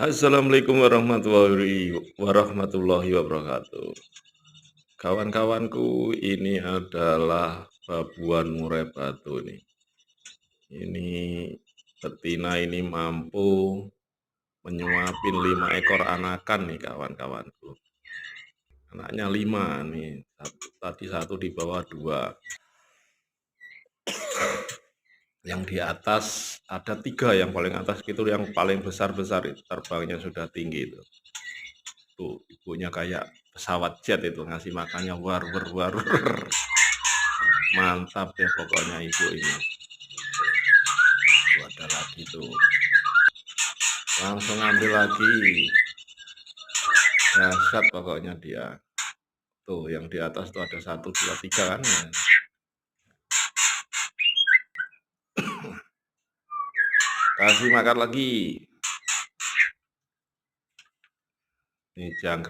Assalamualaikum warahmatullahi wabarakatuh. Kawan-kawanku, ini adalah babuan murai batu nih. Ini betina ini mampu menyuapin 5 ekor anakan nih kawan-kawanku. Anaknya 5 nih, tadi satu di bawah 2. Yang di atas ada 3, yang paling atas itu yang paling besar-besar itu, terbangnya sudah tinggi itu. Tuh, ibunya kayak pesawat jet itu, ngasih makannya war war war. Mantap deh pokoknya ibu ini. Tuh ada lagi tuh. Langsung ambil lagi. Dahsyat pokoknya dia. Tuh yang di atas tuh ada 1, 2, 3 kan. Kasih makan lagi. Ini jangkrik.